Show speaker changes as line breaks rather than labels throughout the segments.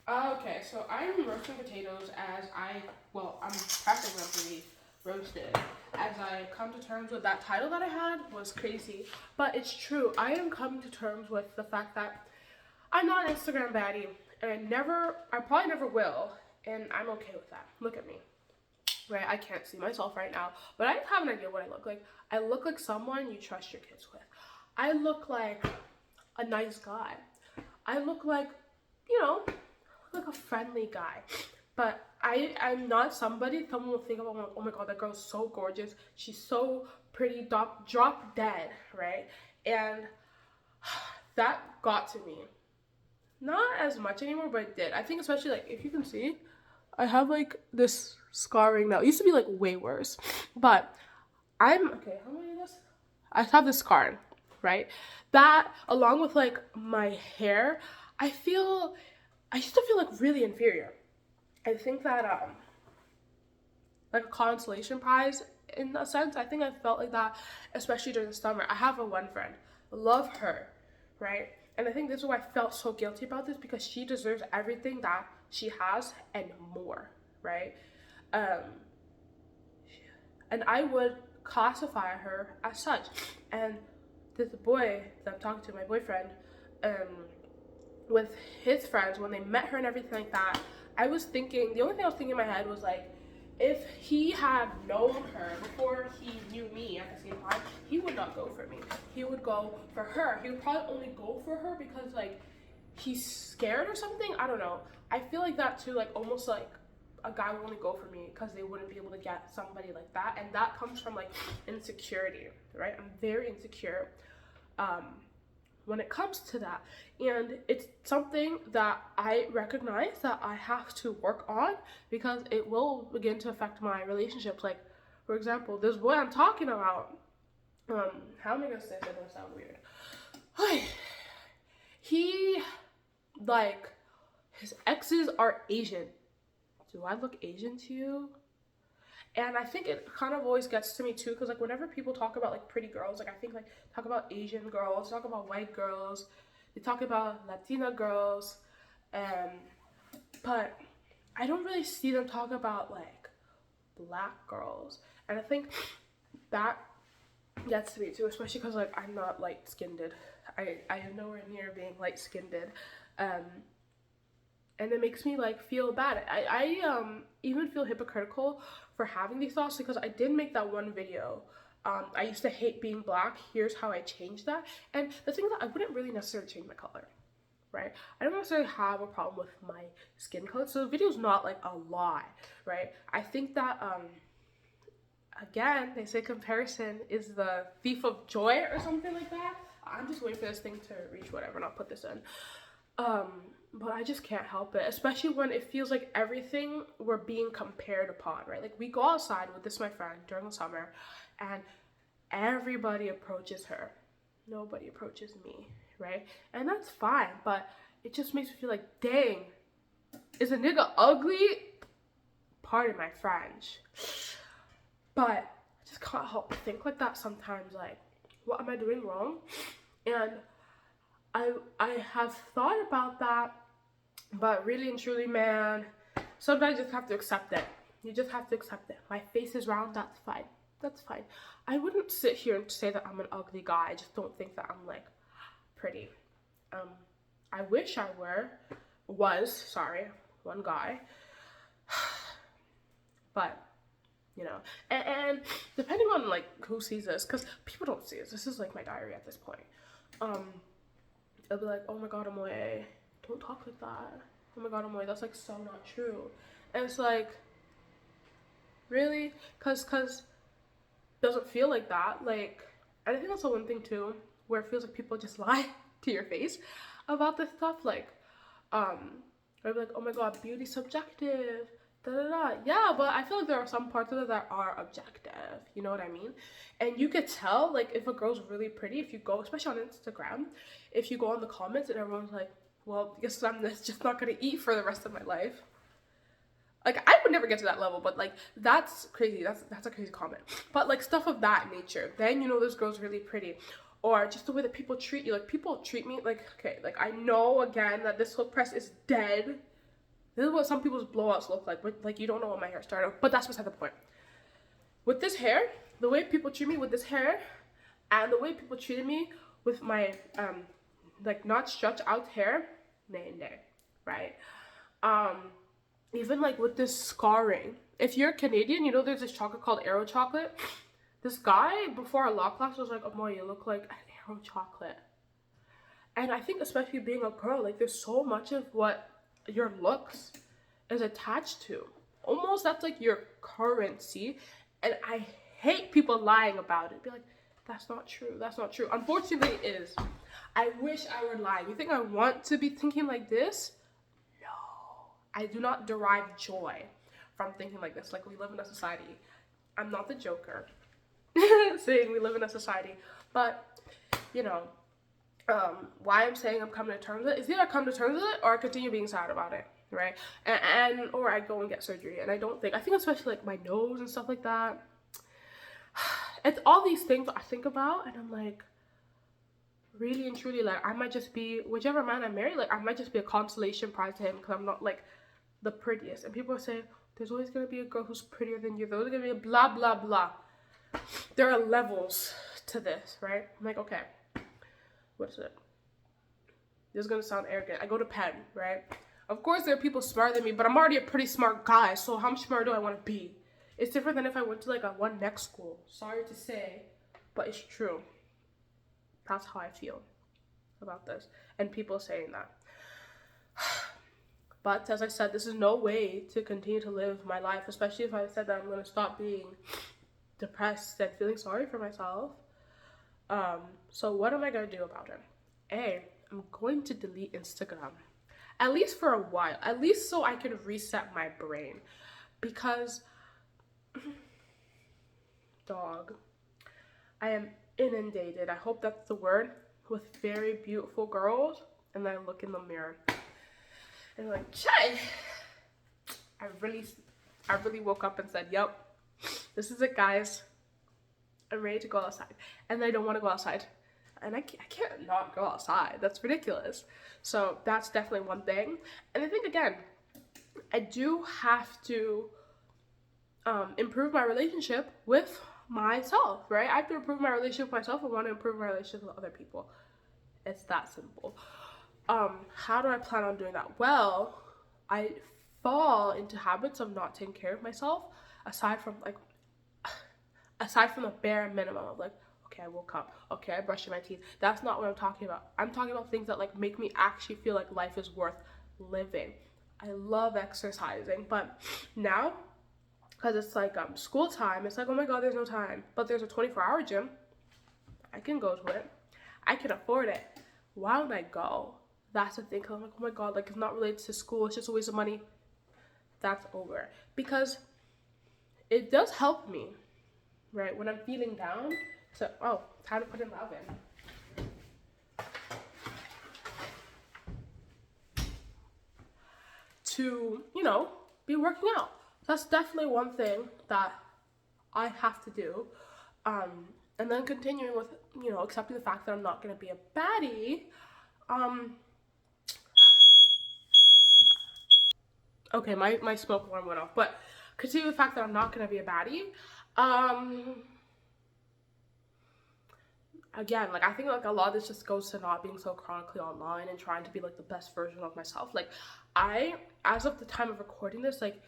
Okay, so I'm roasting potatoes I'm prepping them to be roasted. As I come to terms with that title that I had was crazy. But it's true. I am coming to terms with the fact that I'm not an Instagram baddie. And I probably never will. And I'm okay with that. Look at me. Right? I can't see myself right now. But I have an idea what I look like. I look like someone you trust your kids with. I look like a nice guy. I look like, you know, like a friendly guy. But I'm not somebody someone will think about, oh my god, that girl's so gorgeous. She's so pretty, drop dead, right? And that got to me. Not as much anymore, but it did. I think especially like if you can see, I have like this scarring now. It used to be like way worse. But I'm okay, how many of this? I have this scar, right? That along with like my hair, I used to feel like really inferior. I think that like a consolation prize in a sense. I think I felt like that, especially during the summer. I have a one friend, love her, right? And I think this is why I felt so guilty about this because she deserves everything that she has and more, right? Um, and I would classify her as such. And this boy that I'm talking to, my boyfriend, with his friends when they met her and everything like that, I was thinking the only thing I was thinking in my head was like, if he had known her before he knew me at the same time, he would not go for me. He would go for her. He would probably only go for her because like he's scared or something. I don't know. I feel like that too, like almost like a guy would only go for me because they wouldn't be able to get somebody like that. And that comes from like insecurity, right? I'm very insecure. Um, when it comes to that. And it's something that I recognize that I have to work on because it will begin to affect my relationships. Like, for example, this boy I'm talking about, how am I gonna say that? Don't sound weird. He, like, his exes are Asian. Do I look Asian to you? And I think it kind of always gets to me too, because like whenever people talk about like pretty girls, like I think like talk about Asian girls, talk about white girls, they talk about Latina girls, um, but I don't really see them talk about like black girls, and I think that gets to me too, especially because like I'm not light skinned. I am nowhere near being light skinned, um, and it makes me like feel bad. I even feel hypocritical for having these thoughts because I did make that one video. I used to hate being black. Here's how I changed that. And the thing is that I wouldn't really necessarily change my color, right? I don't necessarily have a problem with my skin color. So the video's not like a lie, right? I think that again, they say comparison is the thief of joy or something like that. I'm just waiting for this thing to reach whatever and I'll put this in. Um, but I just can't help it, especially when it feels like everything we're being compared upon, right? Like we go outside with this my friend during the summer and everybody approaches her. Nobody approaches me, right? And that's fine, but it just makes me feel like, dang, is a nigga ugly? Pardon my French. But I just can't help but think like that sometimes, like, what am I doing wrong? And I have thought about that, but really and truly, man, sometimes you just have to accept it. You just have to accept it. My face is round, that's fine. That's fine. I wouldn't sit here and say that I'm an ugly guy. I just don't think that I'm like pretty. Um, I wish I sorry, one guy. But you know, and depending on like who sees this, because people don't see this. This is like my diary at this point. Um, It'll be like, oh my god, Amoy, don't talk like that. Oh my god, Amoy, that's like so not true. And it's like, really? Cause doesn't feel like that. Like, I think that's the one thing too, where it feels like people just lie to your face about this stuff. Like, I'd be like, oh my god, beauty's subjective. Da, da, da. Yeah, but I feel like there are some parts of it that are objective. You know what I mean? And you could tell, like, if a girl's really pretty, if you go, especially on Instagram, if you go on the comments and everyone's like, well, I guess I'm just not gonna eat for the rest of my life. Like, I would never get to that level, but like, that's crazy. That's a crazy comment. But like stuff of that nature, then you know this girl's really pretty. Or just the way that people treat you. Like, people treat me like, okay, like I know again that this whole press is dead, This is what some people's blowouts look like, but like you don't know what my hair started. But that's beside the point. With this hair, the way people treat me with this hair, and the way people treated me with my like not stretched out hair, nay and day, right? Even like with this scarring. If you're Canadian, you know there's this chocolate called Aero chocolate. This guy before our law class was like, "Oh, you look like an Aero chocolate." And I think especially being a girl, like there's so much of what your looks is attached to. Almost that's like your currency. And I hate people lying about it. Be like, that's not true. That's not true. Unfortunately, it is. I wish I were lying. You think I want to be thinking like this? No. I do not derive joy from thinking like this. Like, we live in a society. I'm not the Joker saying we live in a society. But, you know, why I'm saying I'm coming to terms with it is either I come to terms with it or I continue being sad about it, right? And or I go and get surgery. And I think especially like my nose and stuff like that, it's all these things I think about, and I'm like, really and truly, like I might just be, whichever man I marry, like I might just be a consolation prize to him because I'm not like the prettiest. And people say there's always gonna be a girl who's prettier than you. There's gonna be a blah blah blah. There are levels to this, right? I'm like, okay, what is it? This is gonna sound arrogant. I go to Penn, right? Of course there are people smarter than me, but I'm already a pretty smart guy, so how much smarter do I want to be? It's different than if I went to like a one next school. Sorry to say, but it's true. That's how I feel about this. And people saying that. But as I said, this is no way to continue to live my life, especially if I said that I'm going to stop being depressed and feeling sorry for myself. So what am I going to do about it? I'm going to delete Instagram. At least for a while. At least so I can reset my brain. Because, dog, I am inundated, I hope that's the word, with very beautiful girls. And I look in the mirror and I'm like, Chai! I really woke up and said, yep, this is it, guys. I'm ready to go outside. And I don't want to go outside. And I can't not go outside. That's ridiculous. So that's definitely one thing. And I think, again, I do have to improve my relationship with myself, right? I have to improve my relationship with myself. I want to improve my relationship with other people. It's that simple. How do I plan on doing that? Well, I fall into habits of not taking care of myself aside from the bare minimum of like, okay, I woke up, okay, I brushed my teeth. That's not what I'm talking about. I'm talking about things that like make me actually feel like life is worth living. I love exercising, but now, because it's like school time, it's like, oh my god, there's no time. But there's a 24-hour gym. I can go to it. I can afford it. Why don't I go? That's the thing, because I'm like, oh my god, like it's not related to school, it's just a waste of money. That's over. Because it does help me, right, when I'm feeling down. So, time to put in the oven. To, be working out. That's definitely one thing that I have to do. And then continuing with, accepting the fact that I'm not going to be a baddie. Okay, my smoke alarm went off. But continuing the fact that I'm not going to be a baddie. Again, like I think like a lot of this just goes to not being so chronically online and trying to be like the best version of myself. Like as of the time of recording this, like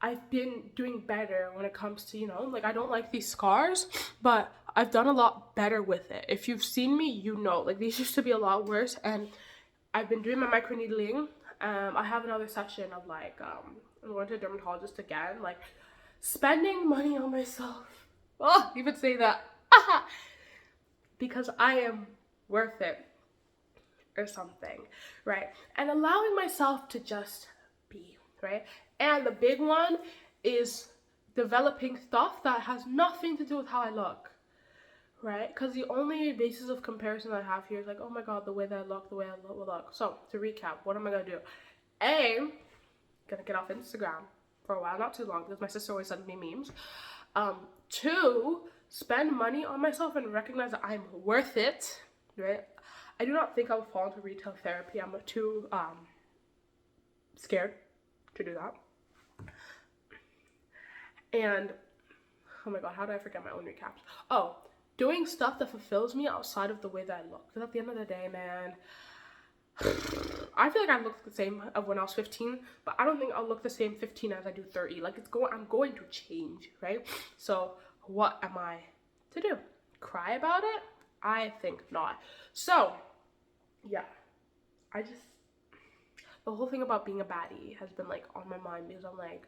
I've been doing better when it comes to, like I don't like these scars, but I've done a lot better with it. If you've seen me, like these used to be a lot worse, and I've been doing my microneedling. I have another session of like, I'm going to a dermatologist again, like spending money on myself. Oh, even say that. Because I am worth it or something, right? And allowing myself to just be, right? And the big one is developing stuff that has nothing to do with how I look, right? Because the only basis of comparison I have here is like, oh my god, the way that I look, the way I look. So, to recap, what am I going to do? I'm going to get off Instagram for a while, not too long, because my sister always sends me memes. 2, spend money on myself and recognize that I'm worth it, right? I do not think I will fall into retail therapy. I'm too scared to do that. And oh my god, how did I forget my own recaps? Oh, doing stuff that fulfills me outside of the way that I look. Because at the end of the day, man, I feel like I look the same of when I was 15, but I don't think I'll look the same 15 as I do 30. Like I'm going to change, right? So what am I to do? Cry about it? I think not. So yeah, the whole thing about being a baddie has been like on my mind because I'm like,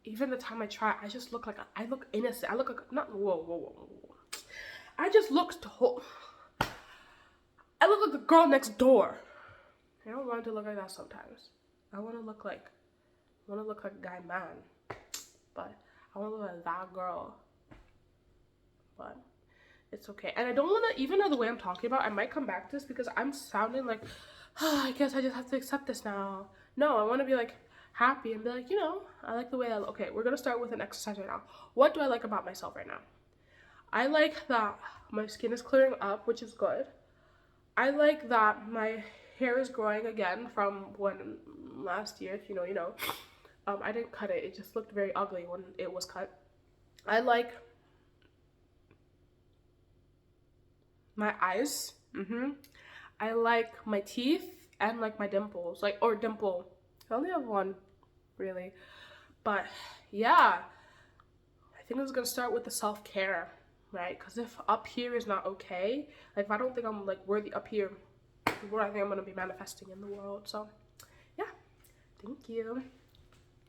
even the time I try, I just look like I look innocent. I look like whoa. I just look I look like the girl next door. I don't want to look like that sometimes. I want to look like a guy man, but I want to look like that girl. But it's okay, and I don't want to, even though the way I'm talking about, I might come back to this because I'm sounding like, oh, I guess I just have to accept this now. No, I want to be like happy and be like, I like the way I look. Okay, we're gonna start with an exercise right now. What do I like about myself right now? I like that my skin is clearing up, which is good. I like that my hair is growing again from when last year, if you know. I didn't cut it. It just looked very ugly when it was cut. I like my eyes. I like my teeth and like my dimples. Or dimple. I only have one, really. But yeah, I think I was gonna start with the self-care, right? because if up here is not okay, like if I don't think I'm like worthy up here, what I think I'm gonna be manifesting in the world. So yeah, thank you.